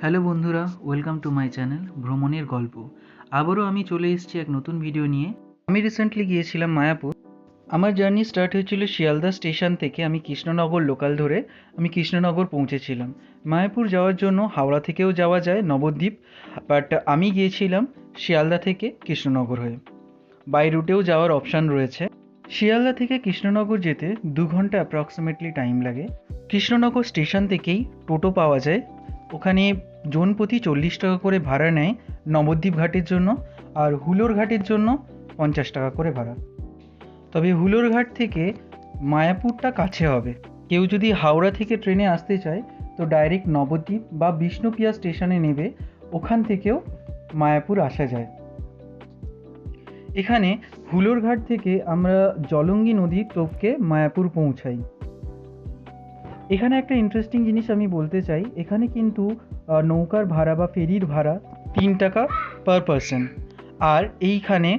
Hello বন্ধুরা, welcome to my channel ভ্রমণের গল্প। আবারও আমি চলে এসেছি এক নতুন ভিডিও নিয়ে। আমি রিসেন্টলি গিয়েছিলাম মায়াপুর। আমার জার্নি স্টার্ট হয়েছিল শিয়ালদা স্টেশন থেকে। আমি কৃষ্ণনগর লোকাল ধরে আমি কৃষ্ণনগর পৌঁছেছিলাম। মায়াপুর যাওয়ার জন্য হাওড়া থেকেও যাওয়া যায় নবদ্বীপ, বাট আমি গিয়েছিলাম শিয়ালদা থেকে কৃষ্ণনগর হয়ে। বাই রুটেও যাওয়ার অপশান রয়েছে। শিয়ালদা থেকে কৃষ্ণনগর যেতে 2 ঘন্টা অ্যাপ্রক্সিমেটলি টাইম লাগে। কৃষ্ণনগর স্টেশন থেকেই টোটো পাওয়া যায়। ওখানে জনপ্রতি 40 টাকা করে ভাড়া নেয় নবদ্বীপ ঘাটের জন্য, আর হুলোর ঘাটের জন্য 50 টাকা করে ভাড়া। তবে হুলোর ঘাট থেকে মায়াপুরটা কাছে হবে। কেউ যদি হাওড়া থেকে ট্রেনে আসতে চায় তো ডাইরেক্ট নবদ্বীপ বা বিষ্ণুপ্রিয়া স্টেশনে নেবে, ওখান থেকেও মায়াপুর আসা যায়। এখানে হুলোর ঘাট থেকে আমরা জলঙ্গি নদীর টপকে মায়াপুর পৌঁছাই। এখানে একটা ইন্টারেস্টিং জিনিস আমি বলতে চাই, এখানে কিন্তু নৌকার ভাড়া বা ফেরির ভাড়া 3 টাকা পার পারসন। আর এইখানে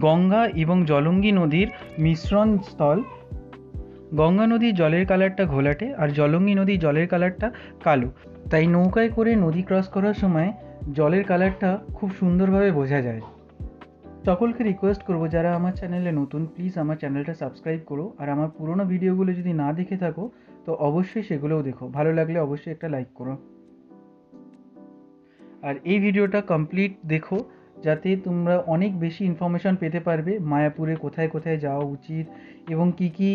গঙ্গা এবং জলঙ্গি নদীর মিশ্রণ স্থল। গঙ্গা নদীর জলের কালারটা ঘোলাটে আর জলঙ্গি নদীর জলের কালারটা কালো, তাই নৌকায় করে নদী ক্রস করার সময় জলের কালারটা খুব সুন্দরভাবে বোঝা যায়। সকলকে রিকোয়েস্ট করবো, যারা আমার চ্যানেলে নতুন, প্লিজ আমার চ্যানেলটা সাবস্ক্রাইব করো। আর আমার পুরোনো ভিডিওগুলো যদি না দেখে থাকো তো অবশ্যই সেগুলোও দেখো। ভালো লাগলে অবশ্যই একটা লাইক করো। আর এই ভিডিওটা কমপ্লিট দেখো, যাতে তোমরা অনেক বেশি ইনফরমেশন পেতে পারবে মায়াপুরে কোথায় কোথায় যাওয়া উচিত এবং কী কী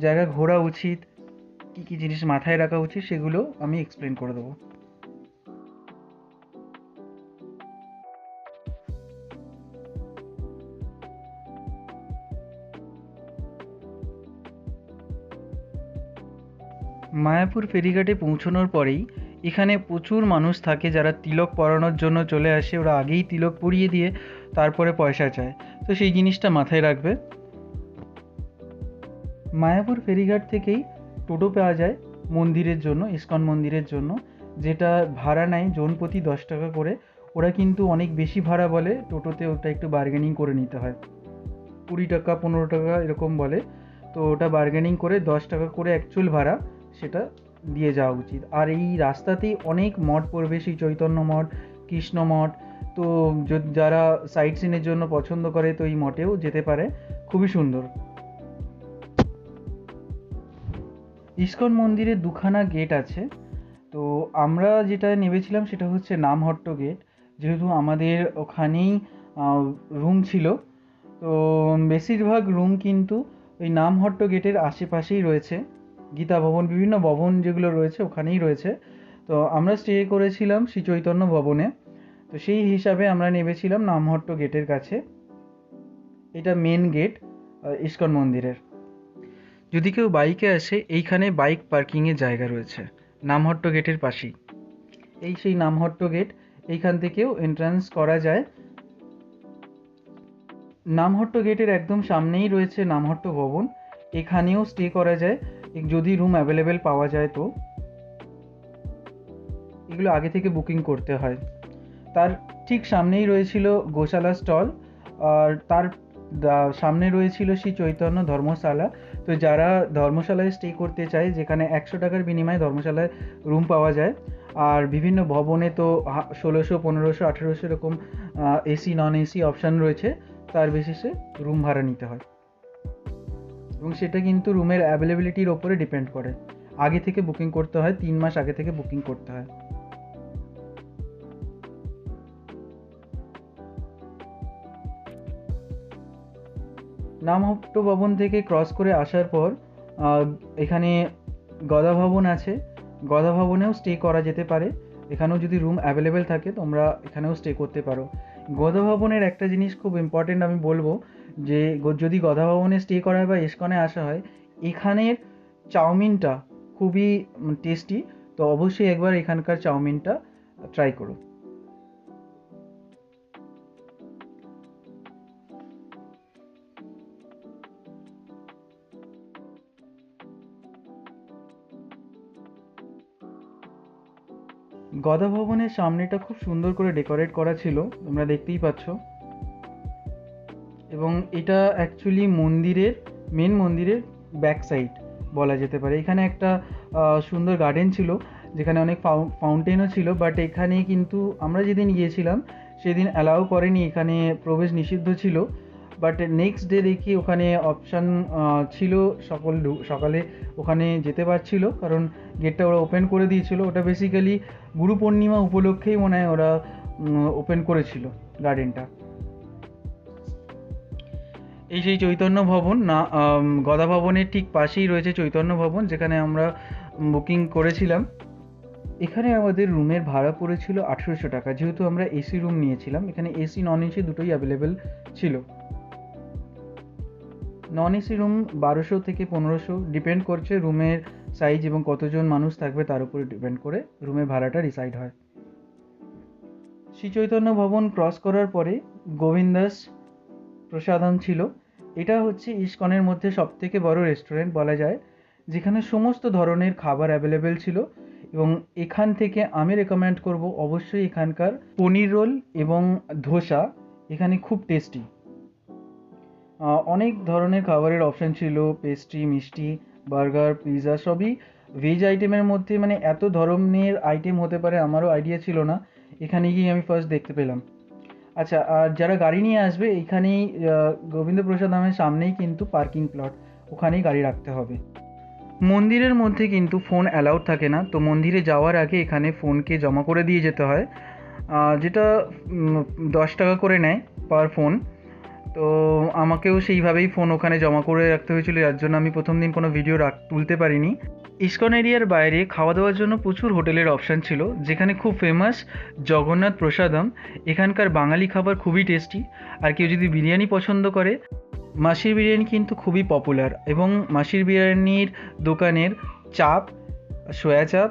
জায়গা ঘোরা উচিত, কী কী জিনিস মাথায় রাখা উচিত, সেগুলো আমি এক্সপ্লেন করে দেবো। মায়াপুর ফেরিঘাটে পৌঁছানোর পরেই এখানে প্রচুর মানুষ থাকে যারা তিলক পরানোর জন্য চলে আসে। ওরা আগেই তিলক পরিয়ে দিয়ে তারপরে পয়সা চায়, তো সেই জিনিসটা মাথায় রাখবে। মায়াপুর ফেরিঘাট থেকেই টোটো পাওয়া যায় মন্দিরের জন্য, ইস্কন মন্দিরের জন্য, যেটা ভাড়া নেয় জনপ্রতি 10 টাকা করে। ওরা কিন্তু অনেক বেশি ভাড়া বলে, টোটোতে ওটা একটু বার্গেনিং করে নিতে হয়। 20 টাকা 15 টাকা এরকম বলে, তো ওটা বার্গেনিং করে 10 টাকা করে অ্যাকচুয়াল ভাড়া সেটা দিয়ে যাওয়া উচিত। আর এই রাস্তাতেই অনেক মঠ পড়বে, শ্রী চৈতন্য মঠ, কৃষ্ণ মঠ। তো যারা সাইট সিনের জন্য পছন্দ করে তো এই মঠেও যেতে পারে, খুবই সুন্দর। ইস্কন মন্দিরে 2খানা গেট আছে। তো আমরা যেটা নেমেছিলাম সেটা হচ্ছে নামহট্ট গেট, যেহেতু আমাদের ওখানেই রুম ছিল। তো বেশিরভাগ রুম কিন্তু ওই নামহট্ট গেটের আশেপাশেই রয়েছে। গীতা ভবন, বিভিন্ন ভবন যেগুলো রয়েছে ওখানেই রয়েছে। তো আমরা স্টে করেছিলাম শ্রী চৈতন্য ভবনে। তো সেই হিসাবে আমরা নেমেছিলাম নামহট্ট গেটের কাছে। এটা মেন গেট ইস্কন মন্দিরের। যদি কেউ বাইকে আসে, এইখানে বাইক পার্কিংয়ের জায়গা রয়েছে নামহট্ট গেটের পাশেই। এই সেই নামহট্ট গেট, এইখান থেকেও এন্ট্রান্স করা যায়। নামহট্ট গেটের একদম সামনেই রয়েছে নামহট্ট ভবন, এখানেও স্টে করা যায় যদি রুম অ্যাভেলেবেল পাওয়া যায়। তো এগুলো আগে থেকে বুকিং করতে হয়। তার ঠিক সামনেই রয়েছিল গোশালা স্টল, আর তার সামনে রয়েছিল শ্রী চৈতন্য ধর্মশালা। তো যারা ধর্মশালায় স্টে করতে চায়, যেখানে 100 টাকার বিনিময়ে ধর্মশালায় রুম পাওয়া যায়, আর বিভিন্ন ভবনে তো 1600 1500 1800 এরকম এসি নন এসি অপশান রয়েছে, তার বেসিসে রুম ভাড়া নিতে হয়। এবং সেটা কিন্তু রুমের অ্যাভেলেবিলিটির ওপরে ডিপেন্ড করে। আগে থেকে বুকিং করতে হয়, 3 মাস আগে থেকে বুকিং করতে হয়। নামহট্ট ভবন থেকে ক্রস করে আসার পর এখানে গদা ভবন আছে। গদা ভবনেও স্টে করা যেতে পারে। এখানেও যদি রুম অ্যাভেলেবেল থাকে তোমরা এখানেও স্টে করতে পারো। গদা ভবনের একটা জিনিস খুব ইম্পর্টেন্ট আমি বলবো, যে যদি গদা ভবনে স্টে করা হয় বা ইস্কনে আসা হয়, এখানের চাউমিনটা খুবই টেস্টি। তো অবশ্যই একবার এখানকার চাউমিনটা ট্রাই করো। গদা ভবনের সামনেটা খুব সুন্দর করে ডেকোরেট করা ছিল, তোমরা দেখতেই পাচ্ছ। এবং এটা অ্যাকচুয়ালি মন্দিরের, মেন মন্দিরের ব্যাক সাইড বলা যেতে পারে। এখানে একটা সুন্দর গার্ডেন ছিল, যেখানে অনেক ফাউন্টেনও ছিল, বাট এখানে কিন্তু আমরা যেদিন গিয়েছিলাম সেদিন অ্যালাউ করেনি, এখানে প্রবেশ নিষিদ্ধ ছিল। বাট নেক্সট ডে দেখি ওখানে অপশান ছিল, সকালে ওখানে যেতে পারছিল, কারণ গেটটা ওরা ওপেন করে দিয়েছিল। ওটা বেসিক্যালি গুরু পূর্ণিমা উপলক্ষেই মনে হয় ওরা ওপেন করেছিল গার্ডেনটা। এই সেই চৈতন্য ভবন, না গদা ভবনের ঠিক পাশেই রয়েছে চৈতন্য ভবন, যেখানে আমরা বুকিং করেছিলাম। এখানে আমাদের রুমের ভাড়া পড়েছিল 1800 টাকা, যেহেতু আমরা এসি রুম নিয়েছিলাম। এখানে এসি নন এসি দুটোই অ্যাভেলেবেল ছিল। নন এসি রুম 1200 থেকে 1500, ডিপেন্ড করছে রুমের সাইজ এবং কতজন মানুষ থাকবে তার উপরে ডিপেন্ড করে রুমের ভাড়াটা ডিসাইড হয়। শ্রী চৈতন্য ভবন ক্রস করার পরে গোবিন্দাস প্রসাদম ছিল। এটা হচ্ছে ইস্কনের মধ্যে সবথেকে বড় রেস্টুরেন্ট বলা যায়, যেখানে সমস্ত ধরনের খাবার অ্যাভেলেবেল ছিল। এবং এখান থেকে আমি রেকমেন্ড করব অবশ্যই এখানকার পনির রোল এবং ধোসা, এখানে খুব টেস্টি। অনেক ধরনের খাবারের অপশান ছিল, পেস্ট্রি, মিষ্টি, বার্গার, পিৎজা, সবই ভেজ আইটেমের মধ্যে। মানে এত ধরনের আইটেম হতে পারে আমারও আইডিয়া ছিল না, এখানে গিয়ে আমি ফার্স্ট দেখতে পেলাম। আচ্ছা, আর যারা গাড়ি নিয়ে আসবে, এইখানেই গোবিন্দ প্রসাদ ধামের সামনেই কিন্তু পার্কিং প্লট, ওখানেই গাড়ি রাখতে হবে। মন্দিরের মধ্যে কিন্তু ফোন অ্যালাউড থাকে না, তো মন্দিরে যাওয়ার আগে এখানে ফোনকে জমা করে দিয়ে যেতে হয়, যেটা 10 টাকা করে নেয় পার ফোন। তো আমাকেও সেইভাবেই ফোন ওখানে জমা করে রাখতে হয়েছিল, যার জন্য আমি প্রথম দিন কোনো ভিডিও তুলতে পারিনি। ইস্কন এরিয়ার বাইরে খাওয়া দাওয়ার জন্য প্রচুর হোটেলের অপশান ছিল, যেখানে খুব ফেমাস জগন্নাথ প্রসাদম। এখানকার বাঙালি খাবার খুবই টেস্টি, আর কেউ যদি বিরিয়ানি পছন্দ করে, মাসির বিরিয়ানি কিন্তু খুবই পপুলার। এবং মাসির বিরিয়ানির দোকানের চাপ, সয়া চাপ,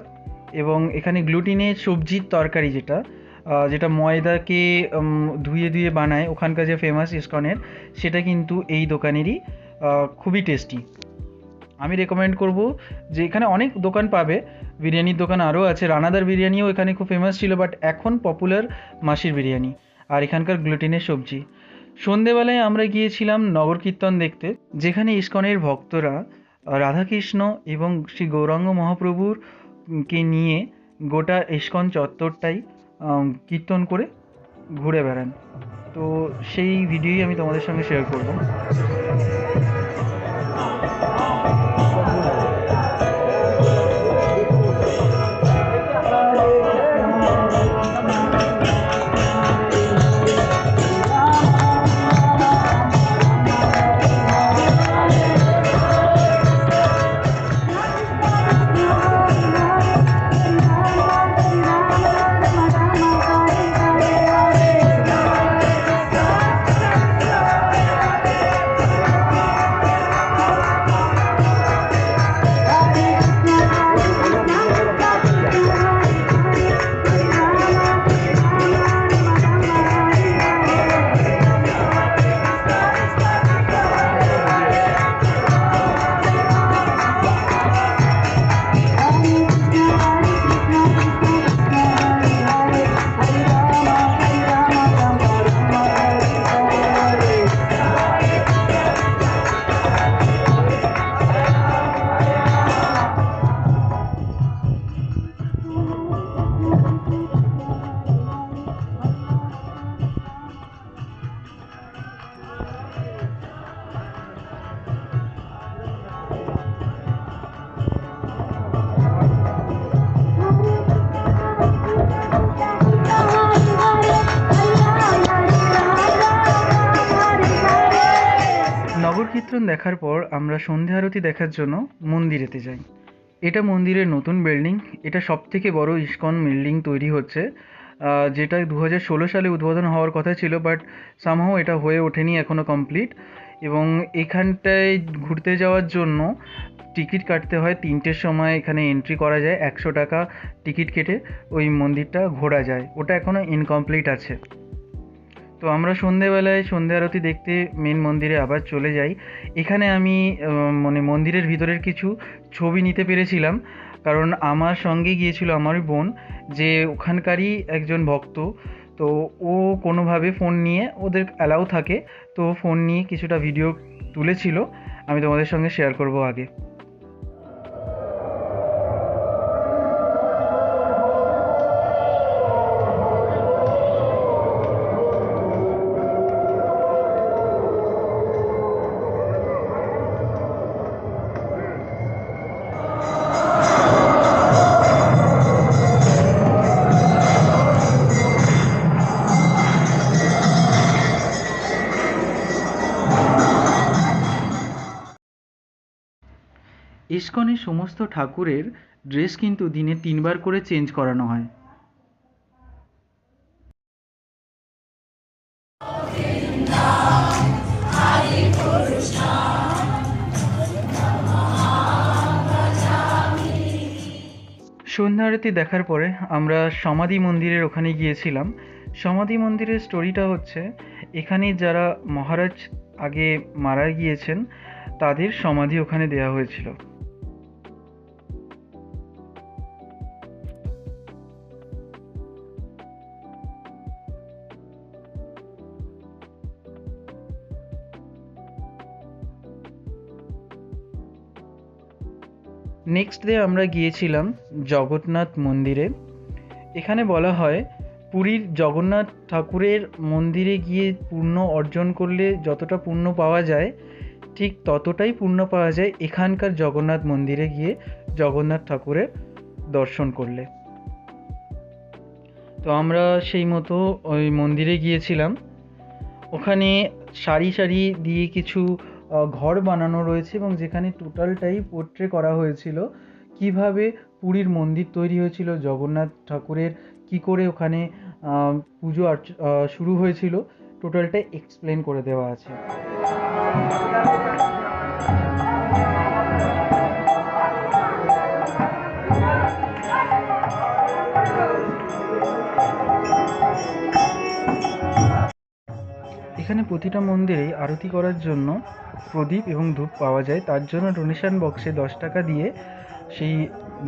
এবং এখানে গ্লুটিনের সবজির তরকারি, যেটা ময়দাকে ধুয়ে ধুয়ে বানায়, ওখানকার যে ফেমাস ইস্কনের, সেটা কিন্তু এই দোকানেরই খুবই টেস্টি। আমি রেকমেন্ড করব যে এখানে অনেক দোকান পাবে, বিরিয়ানির দোকান আরও আছে। রানাদার বিরিয়ানিও এখানে খুব ফেমাস ছিল, বাট এখন পপুলার মাসির বিরিয়ানি আর এখানকার গ্লুটিনের সবজি। সন্ধেবেলায় আমরা গিয়েছিলাম নগর কীর্তন দেখতে, যেখানে ইস্কনের ভক্তরা রাধাকৃষ্ণ এবং শ্রী গৌরাঙ্গ মহাপ্রভুর কে নিয়ে গোটা ইস্কন চত্বরটাই কীর্তন করে ঘুরে বেড়ান। তো সেই ভিডিওই আমি তোমাদের সঙ্গে শেয়ার করব। নগর কীর্তন দেখার পর আমরা সন্ধ্যা আরতি দেখার জন্য মন্দিরেতে যাই। এটা মন্দিরের নতুন বিল্ডিং, এটা সবথেকে বড় ইস্কন বিল্ডিং তৈরি হচ্ছে, যেটা 2016 সালে উদ্বোধন হওয়ার কথা ছিল, বাট সামহাও এটা হয়ে ওঠেনি এখনও কমপ্লিট। এবং এখানটায় ঘুরতে যাওয়ার জন্য টিকিট কাটতে হয়, 3টের সময় এখানে এন্ট্রি করা যায়, 100 টাকা টিকিট কেটে ওই মন্দিরটা ঘোরা যায়, ওটা এখনও ইনকমপ্লিট আছে। তো আমরা সন্ধেবেলায় সন্ধে আরতি দেখতে মেন মন্দিরে আবার চলে যাই। এখানে আমি মানে মন্দিরের ভিতরের কিছু ছবি নিতে পেরেছিলাম, কারণ আমার সঙ্গে গিয়েছিল আমার বোন, যে ওখানকারই একজন ভক্ত। তো ও কোনোভাবে ফোন নিয়ে, ওদের অ্যালাউ থাকে, তো ফোন নিয়ে কিছুটা ভিডিও তুলেছিল, আমি তোমাদের সঙ্গে শেয়ার করব আগে। ইস্কনের সমস্ত ঠাকুরের ড্রেস কিন্তু দিনে 3বার করে চেঞ্জ করানো হয়। সন্ধ্যা আরতি দেখার পরে আমরা সমাধি মন্দিরের ওখানে গিয়েছিলাম। সমাধি মন্দিরের স্টোরিটা হচ্ছে, এখানে যারা মহারাজ আগে মারা গিয়েছেন তাদের সমাধি ওখানে দেওয়া হয়েছিল। নেক্সট ডে আমরা গিয়েছিলাম জগন্নাথ মন্দিরে। এখানে বলা হয় পুরীর জগন্নাথ ঠাকুরের মন্দিরে গিয়ে পুণ্য অর্জন করলে যতটা পুণ্য পাওয়া যায় ঠিক ততটাই পুণ্য পাওয়া যায় এখানকার জগন্নাথ মন্দিরে গিয়ে জগন্নাথ ঠাকুরের দর্শন করলে। তো আমরা সেই মতো ওই মন্দিরে গিয়েছিলাম। ওখানে সারি সারি দিয়ে কিছু ঘর বানানো রয়েছে এবং যেখানে টোটালটাই পোর্ট্রে করা হয়েছিল কিভাবে পুরীর মন্দির তৈরি হয়েছিল, জগন্নাথ ঠাকুরের কি করে ওখানে পুজো শুরু হয়েছিল, টোটালটাই এক্সপ্লেন করে দেওয়া আছে। এখানে প্রতিটা মন্দিরেই আরতি করার জন্য প্রদীপ এবং ধূপ পাওয়া যায়, তার জন্য ডোনেশন বক্সে 10 টাকা দিয়ে সেই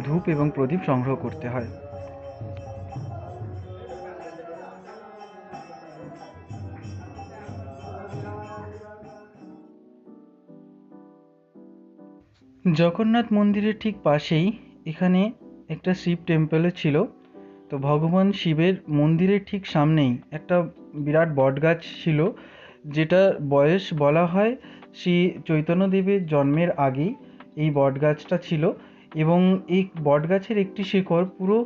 ধূপ এবং প্রদীপ সংগ্রহ করতে হয়। জগন্নাথ মন্দিরের ঠিক পাশেই এখানে একটা শিব টেম্পলও ছিল। তো ভগবান শিবের মন্দিরের ঠিক সামনেই একটা বিরাট বটগাছ ছিল, যেটার বয়স বলা হয় শ্রী চৈতন্যদেবের জন্মের আগেই এই বটগাছটা ছিল। এবং এই বটগাছের একটি শিকড় পুরো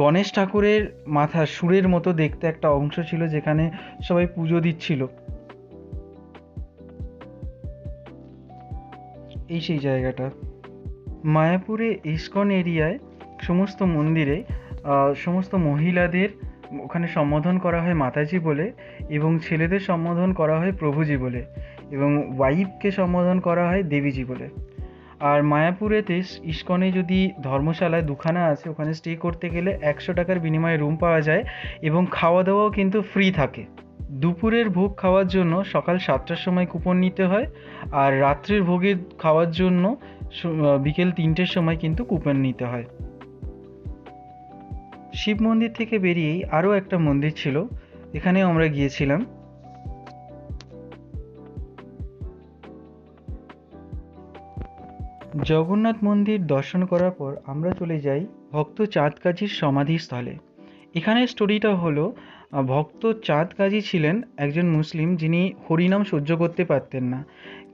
গণেশ ঠাকুরের মাথার সুরের মতো দেখতে একটা অংশ ছিল, যেখানে সবাই পুজো দিচ্ছিল। এই সেই জায়গাটা। মায়াপুরে ইস্কন এরিয়ায় সমস্ত মন্দিরে সমস্ত মহিলাদের ওখানে সম্বোধন করা হয় মাতাজি বলে, এবং ছেলেদের সম্বোধন করা হয় প্রভুজি বলে, এবং ওয়াইফকে সম্বোধন করা হয় দেবীজি বলে। আর মায়াপুরেতে ইস্কনে যদি ধর্মশালায় দুখানা আছে, ওখানে স্টে করতে গেলে 100 টাকার বিনিময়ে রুম পাওয়া যায় এবং খাওয়া দাওয়াও কিন্তু ফ্রি থাকে। দুপুরের ভোগ খাওয়ার জন্য সকাল 7টার সময় কুপন নিতে হয়, আর রাত্রের ভোগের খাওয়ার জন্য বিকেল 3টের সময় কিন্তু কুপন নিতে হয়। শিব মন্দির থেকে বেরিয়েই আরও একটা মন্দির ছিল, এখানেও আমরা গিয়েছিলাম। জগন্নাথ মন্দির দর্শন করার পর আমরা চলে যাই ভক্ত চাঁদ কাজীর সমাধিস্থলে। এখানের স্টোরিটা হলো, ভক্ত চাঁদ কাজী ছিলেন একজন মুসলিম যিনি হরিনাম সহ্য করতে পারতেন না।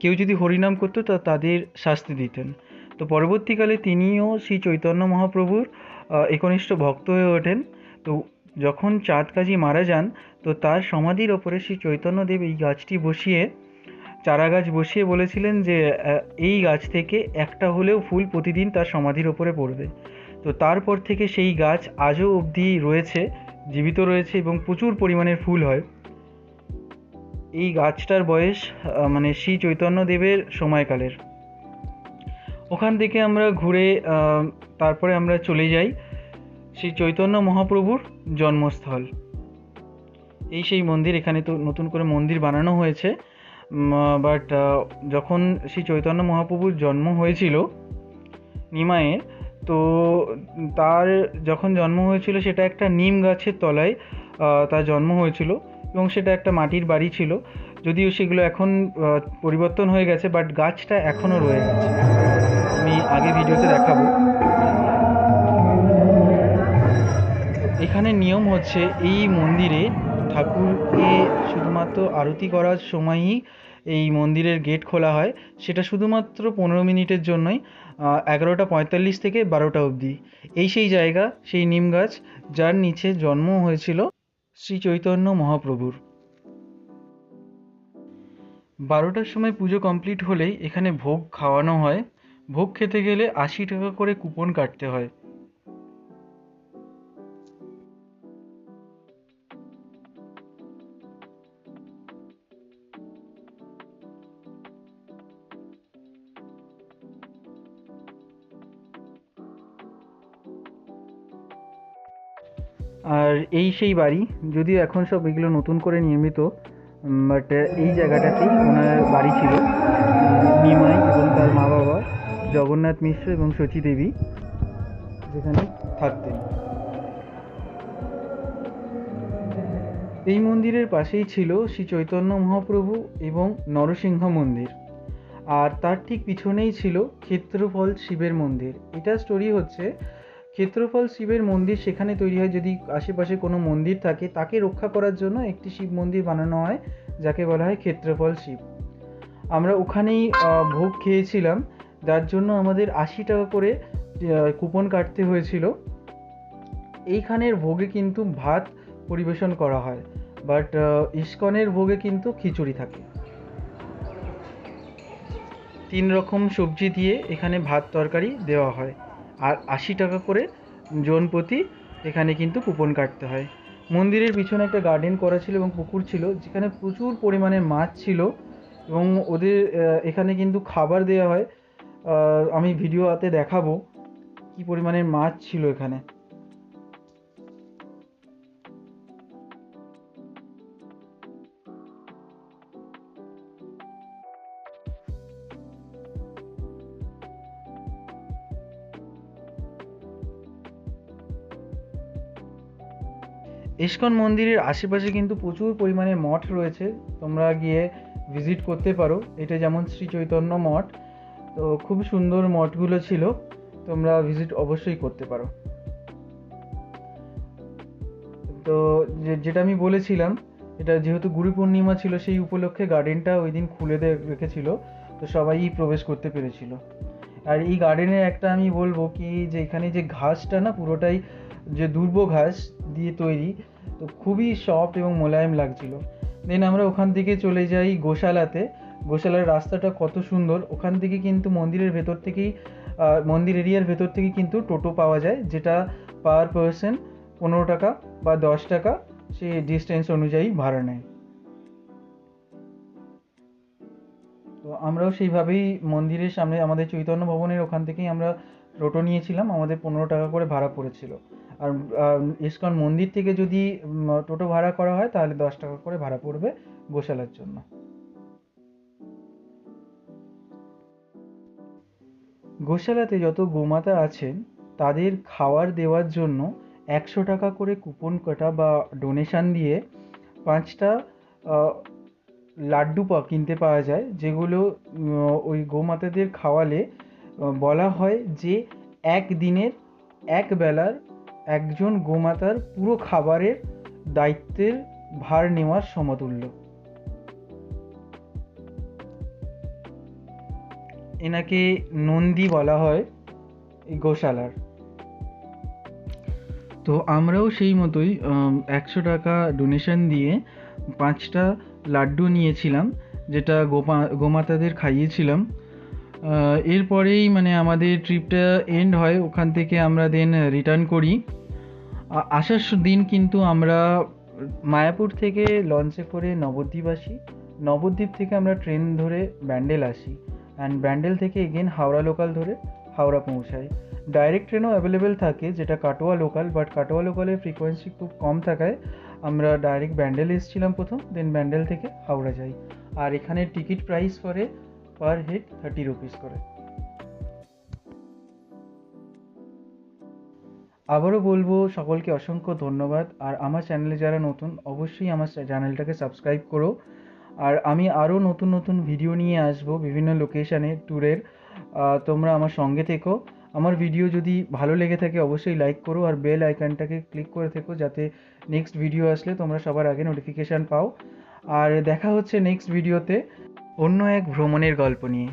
কেউ যদি হরিনাম করতো তা তাদের শাস্তি দিতেন। তো পরবর্তীকালে তিনিও শ্রী চৈতন্য মহাপ্রভুর একনিষ্ঠ ভক্ত হয়ে ওঠেন। তো যখন চাঁদ কাজী মারা যান, তো তার সমাধির ওপরে শ্রী চৈতন্যদেব এই গাছটি বসিয়ে, চারা গাছ বসিয়ে বলেছিলেন যে এই গাছ থেকে একটা হলেও ফুল প্রতিদিন তার সমাধির ওপরে পড়বে। তো তারপর থেকে সেই গাছ আজও অবধি রয়েছে, জীবিত রয়েছে এবং প্রচুর পরিমাণের ফুল হয়। এই গাছটার বয়স মানে শ্রী চৈতন্যদেবের সময়কালের। ওখান থেকে আমরা ঘুরে তারপরে আমরা চলে যাই শ্রী চৈতন্য মহাপ্রভুর জন্মস্থল। এই সেই মন্দির। এখানে তো নতুন করে মন্দির বানানো হয়েছে, বাট যখন শ্রী চৈতন্য মহাপ্রভুর জন্ম হয়েছিল নিমাইয়ে, তো তার যখন জন্ম হয়েছিল সেটা একটা নিম গাছের তলায় তার জন্ম হয়েছিল, এবং সেটা একটা মাটির বাড়ি ছিল। যদিও সেগুলো এখন পরিবর্তন হয়ে গেছে, বাট গাছটা এখনও রয়ে গেছে। আমি আগে ভিডিওতে দেখাবো। এখানে নিয়ম হচ্ছে, এই মন্দিরে ঠাকুরকে শুধুমাত্র আরতি করার সময়ই এই মন্দিরের গেট খোলা হয়, সেটা শুধুমাত্র 15 মিনিটের জন্যই, 11:45 থেকে 12টা অবধি। এই সেই জায়গা, সেই নিম গাছ যার নিচে জন্ম হয়েছিল শ্রী চৈতন্য মহাপ্রভুর। 12টার সময় পুজো কমপ্লিট হলেই এখানে ভোগ খাওয়ানো হয়। ভোগ খেতে গেলে 80 টাকা করে কুপন কাটতে হয়। আর এই সেই বাড়ি, যদিও এখন সব এগুলো নতুন করে নির্মিত, বাট এই জায়গাটাতেই ওনার বাড়ি ছিল। নিমাই এবং তার মা বাবা জগন্নাথ মিশ্র এবং শচী দেবী যেখানে থাকতেন। এই মন্দিরের পাশেই ছিল শ্রী চৈতন্য মহাপ্রভু এবং নরসিংহ মন্দির, আর তার ঠিক পিছনেই ছিল ক্ষেত্রফল শিবের মন্দির। এটা স্টোরি হচ্ছে, ক্ষেত্রফল শিবের মন্দির সেখানে তৈরি হয় যদি আশেপাশে কোনো মন্দির থাকে তাকে রক্ষা করার জন্য একটি শিব মন্দির বানানো হয়, যাকে বলা হয় ক্ষেত্রফল শিব। আমরা ওখানেই ভোগ খেয়েছিলাম, যার জন্য আমাদের 80 টাকা করে কুপন কাটতে হয়েছিল। এইখানের ভোগে কিন্তু ভাত পরিবেশন করা হয়, বাট ইস্কনের ভোগে কিন্তু খিচুড়ি থাকে। 3 রকম সবজি দিয়ে এখানে ভাত তরকারি দেওয়া হয়, আর 80 টাকা করে জন প্রতি এখানে কিন্তু কুপন কাটতে হয়। মন্দিরের পিছনে একটা গার্ডেন করা ছিল এবং পুকুর ছিল যেখানে প্রচুর পরিমাণে মাছ ছিল, এবং ওদের এখানে কিন্তু খাবার দেওয়া হয়। আমি ভিডিওতে দেখাবো কি পরিমাণে মাছ ছিল এখানে। ইস্কন মন্দিরের আশেপাশে কিন্তু প্রচুর পরিমাণে মঠ রয়েছে, তোমরা গিয়ে ভিজিট করতে পারো। এটা যেমন শ্রী চৈতন্য মঠ, তো খুব সুন্দর মঠগুলো ছিল, তোমরা ভিজিট অবশ্যই করতে পারো। তো যেটা আমি বলেছিলাম, এটা যেহেতু গুরু পূর্ণিমা ছিল সেই উপলক্ষে গার্ডেনটা ওই দিন খুলে রেখেছিল, তো সবাই প্রবেশ করতে পেরেছিল। আর এই গার্ডেনের একটা আমি বলবো কি, যে এখানে যে ঘাসটা না পুরোটাই যে দুর্ব ঘাস দিয়ে তৈরি, তো খুবই সফট এবং মোলায়েম লাগছিল। দেন আমরা ওখান থেকে চলে যাই গোশালাতে। গোশালার রাস্তাটা কত সুন্দর, ওখান থেকে কিন্তু মন্দিরের ভেতর থেকেই মন্দির এরিয়ার ভেতর থেকে কিন্তু টোটো পাওয়া যায়, যেটা পার পার্সন 15 টাকা বা 10 টাকা সে ডিস্টেন্স অনুযায়ী ভাড়া নেয়। তো আমরাও সেইভাবেই মন্দিরের সামনে আমাদের চৈতন্য ভবনের ওখান থেকেই আমরা টোটো নিয়েছিলাম, আমাদের 15 টাকা করে ভাড়া পড়েছিল। আর ইস্কন মন্দির থেকে যদি টোটো ভাড়া করা হয় তাহলে 10 টাকা করে ভাড়া পড়বে গোশালার জন্য। গোশালাতে যত গোমাতা আছেন তাদের খাবার দেওয়ার জন্য 100 টাকা করে কুপন কাটা বা ডোনেশন দিয়ে 5টা লাড্ডু কিনতে পাওয়া যায়, যেগুলো ওই গোমাতাদের খাওয়ালে বলা হয় যে একদিনের এক বেলার একজন গোমাতার পুরো খাবারের দায়িত্বের ভার নেওয়ার সমতুল্য। এনাকে নন্দী বলা হয় এই গোশালার। তো আমরাও সেই মতোই 100 টাকা ডোনেশন দিয়ে 5টা লাড্ডু নিয়েছিলাম, যেটা গোমাতাদের খাইয়েছিলাম। এরপরেই মানে আমাদের ট্রিপটা এন্ড হয়, ওখান থেকে আমরা দেন রিটার্ন করি। আসার দিন কিন্তু আমরা মায়াপুর থেকে লঞ্চে করে নবদ্বীপ আসি। নবদ্বীপ থেকে আমরা ট্রেন ধরে ব্যান্ডেল আসি, অ্যান্ড ব্যান্ডেল থেকে এগেন হাওড়া লোকাল ধরে হাওড়া পৌঁছাই। ডাইরেক্ট ট্রেনও অ্যাভেলেবেল থাকে যেটা কাটোয়া লোকাল, বাট কাটোয়া লোকালের ফ্রিকোয়েন্সি খুব কম থাকায় আমরা ডাইরেক্ট ব্যান্ডেল এসেছিলাম প্রথম, দেন ব্যান্ডেল থেকে হাওড়া যাই। আর এখানে টিকিট প্রাইস করে পার হেড 30 রুপিস করে। আবারও বলবো সকলকে অসংখ্য ধন্যবাদ। আর আমার চ্যানেলে যারা নতুন অবশ্যই আমার চ্যানেলটাকে সাবস্ক্রাইব করো। আর আমি আরও নতুন নতুন ভিডিও নিয়ে আসবো বিভিন্ন লোকেশানে ট্যুরের, তোমরা আমার সঙ্গে থেকো। আমার ভিডিও যদি ভালো লেগে থাকে অবশ্যই লাইক করো আর বেল আইকনটাকে ক্লিক করে থেকো, যাতে নেক্সট ভিডিও আসলে তোমরা সবার আগে নোটিফিকেশান পাও। আর দেখা হচ্ছে নেক্সট ভিডিওতে অন্য এক ভ্রমণের গল্প নিয়ে।